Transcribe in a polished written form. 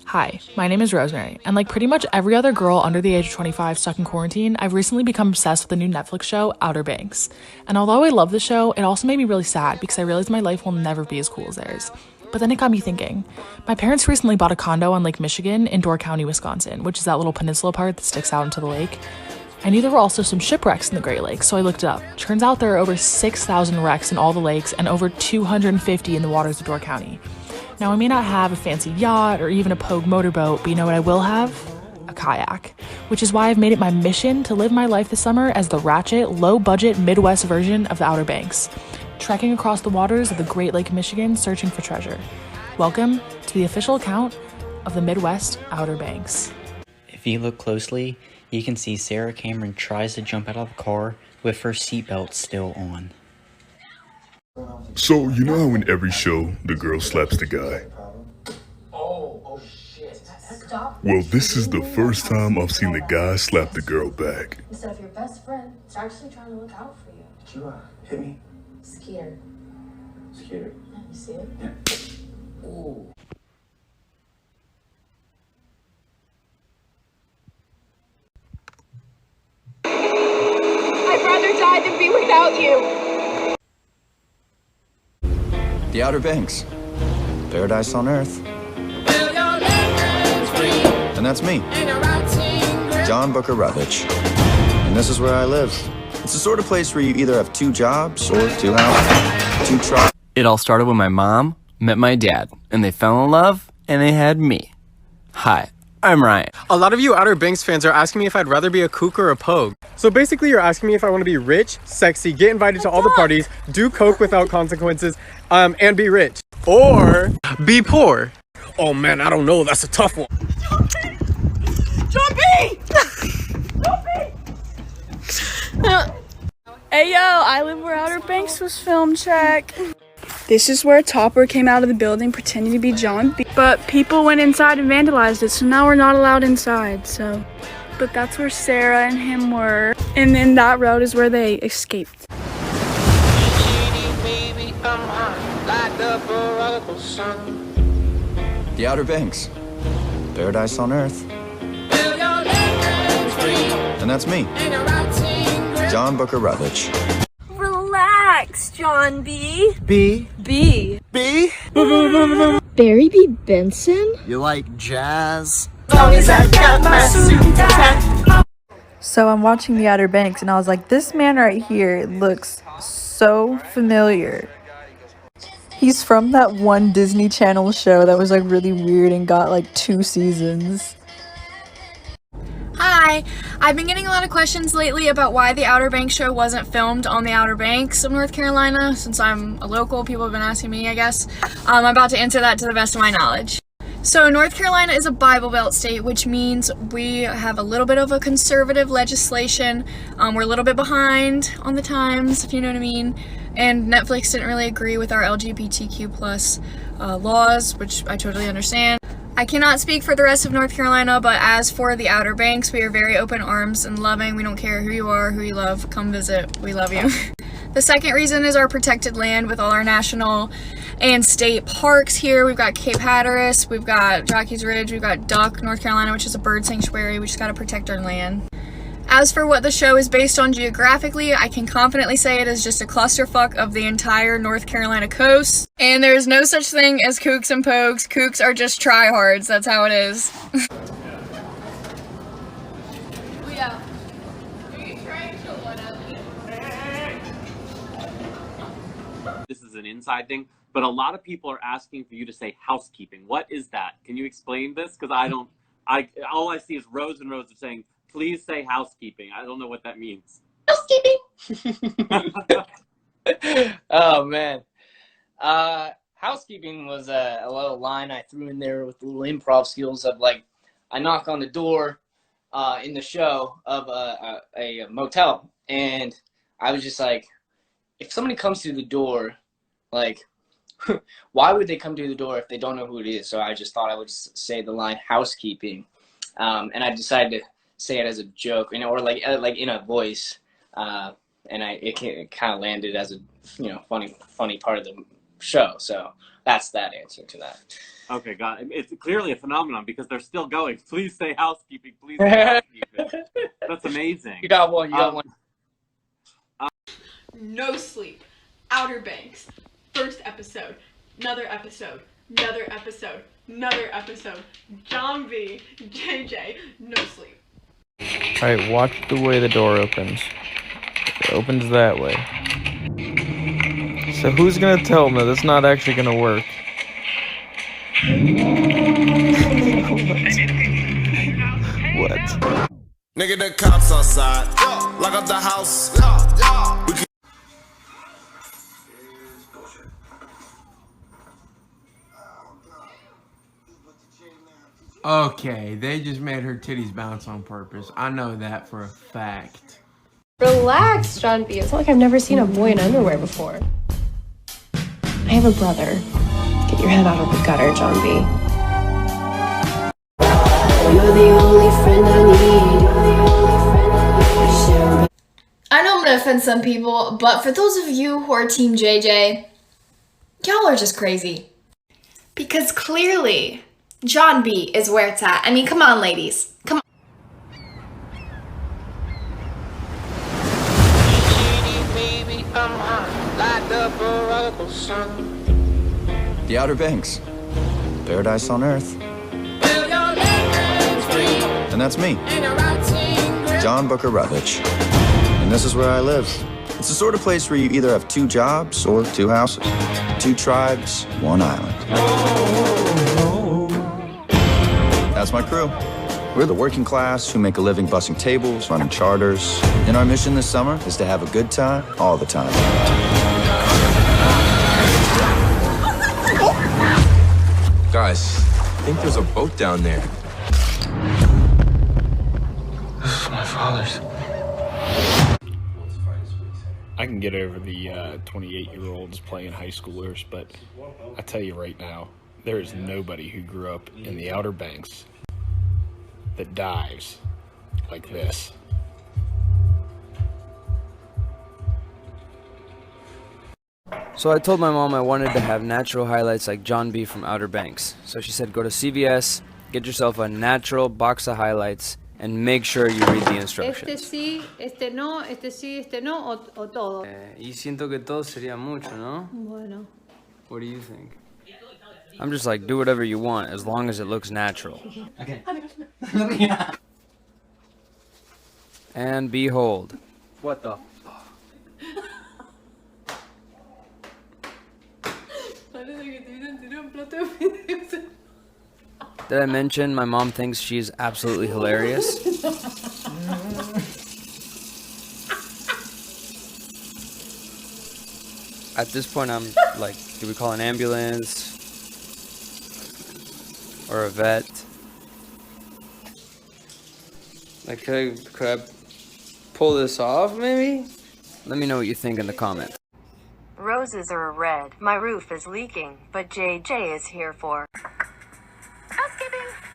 Hi, my name is Rosemary, and like pretty much every other girl under the age of 25 stuck in quarantine, I've recently become obsessed with the new Netflix show, Outer Banks. And although I love the show, it also made me really sad because I realized my life will never be as cool as theirs. But then it got me thinking. My parents recently bought a condo on Lake Michigan in Door County, Wisconsin, which is that little peninsula part that sticks out into the lake. I knew there were also some shipwrecks in the Great Lakes, so I looked it up. Turns out there are over 6,000 wrecks in all the lakes and over 250 in the waters of Door County. Now, I may not have a fancy yacht or even a Pogue motorboat, but you know what I will have? A kayak. Which is why I've made it my mission to live my life this summer as the ratchet, low-budget Midwest version of the Outer Banks, trekking across the waters of the Great Lake, Michigan, searching for treasure. Welcome to the official account of the Midwest Outer Banks. If you look closely, you can see Sarah Cameron tries to jump out of the car with her seatbelt still on. So, you know how in every show, the girl slaps the guy? Oh shit. Well, this is the first time I've seen the guy slap the girl back. Instead of your best friend, it's actually trying to look out for you. Did you hit me? Skeeter. Skeeter. Yeah, you see it? Yeah. Ooh. I'd rather die than be without you. The Outer Banks. Paradise on Earth. And that's me, John Booker Rutledge. And this is where I live. It's the sort of place where you either have two jobs or two houses, two trucks. It all started when my mom met my dad, and they fell in love, and they had me. Hi, I'm Ryan. A lot of you Outer Banks fans are asking me if I'd rather be a kook or a pogue. So basically you're asking me if I want to be rich, sexy, get invited to all the parties, do coke without consequences, and be rich. Or be poor. Oh man, I don't know, that's a tough one. John B! Hey yo, I live where Outer Banks was filmed, check. This is where Topper came out of the building pretending to be John B. But people went inside and vandalized it, so now we're not allowed inside, so. But that's where Sarah and him were. And then that road is where they escaped. The Outer Banks. Paradise on Earth. And that's me, John Booker Rutledge. Relax, John B. B. B. B. Barry B. Benson? You like jazz? So I'm watching The Outer Banks and I was like, this man right here looks so familiar. He's from that one Disney Channel show that was like really weird and got like 2 seasons. Hi, I've been getting a lot of questions lately about why the Outer Banks show wasn't filmed on the Outer Banks of North Carolina. Since I'm a local, people have been asking me, I guess. I'm about to answer that to the best of my knowledge. So North Carolina is a Bible Belt state, which means we have a little bit of a conservative legislation. We're a little bit behind on the times, if you know what I mean. And Netflix didn't really agree with our LGBTQ plus laws, which I totally understand. I cannot speak for the rest of North Carolina, but as for the Outer Banks, we are very open arms and loving. We don't care who you are, who you love, come visit. We love you. The second reason is our protected land with all our national and state parks here. We've got Cape Hatteras, we've got Jockey's Ridge, we've got Duck, North Carolina, which is a bird sanctuary. We just gotta protect our land. As for what the show is based on geographically, I can confidently say it is just a clusterfuck of the entire North Carolina coast. And there is no such thing as kooks and pogues. Kooks are just tryhards. That's how it is. This is an inside thing, but a lot of people are asking for you to say housekeeping. What is that? Can you explain this? Because all I see is rows and rows of saying, please say housekeeping. I don't know what that means. Housekeeping! Oh, man. Housekeeping was a little line I threw in there with the little improv skills of, like, I knock on the door in the show of a motel, and I was just like, if somebody comes through the door, like, why would they come through the door if they don't know who it is? So I just thought I would say the line housekeeping, and I decided to say it as a joke, you know, or like in a voice, and it kind of landed as a funny part of the show. So that's that answer to that. Okay, got it. It's clearly a phenomenon because they're still going. Please say housekeeping. Please say housekeeping. That's amazing. You got one. You got one. No Sleep, Outer Banks, first episode, another episode, another episode, another episode, John B, JJ, No Sleep. Alright, watch the way the door opens. It opens that way. So who's gonna tell them that it's not actually gonna work? What? Nigga, the cops outside. Lock up the house. Okay, they just made her titties bounce on purpose. I know that for a fact. Relax, John B. It's not like I've never seen a boy in underwear before. I have a brother. Get your head out of the gutter, John B. You're the only friend I need. I know I'm gonna offend some people, but for those of you who are Team JJ, y'all are just crazy. Because clearly, John B is where it's at. I mean, come on, ladies. Come on. The Outer Banks. Paradise on Earth. And that's me, John Booker Rutledge. And this is where I live. It's the sort of place where you either have 2 jobs or 2 houses. 2 tribes, 1 island. That's my crew. We're the working class who make a living bussing tables, running charters. And our mission this summer is to have a good time all the time. Guys, I think there's a boat down there. This is my father's. I can get over the 28-year-olds playing high schoolers, but I tell you right now, there is nobody who grew up in the Outer Banks that dives like this. So I told my mom I wanted to have natural highlights like John B from Outer Banks. So she said go to CVS, get yourself a natural box of highlights, and make sure you read the instructions. Este sí, este no, este sí, este no, o todo. Y siento que todo sería mucho, ¿no? Bueno. What do you think? I'm just like, do whatever you want as long as it looks natural. Okay. And behold. What the? Did I mention my mom thinks she's absolutely hilarious? At this point, I'm like, do we call an ambulance? Or a vet? Like, could I pull this off, maybe? Let me know what you think in the comments. Roses are red. My roof is leaking, but JJ is here for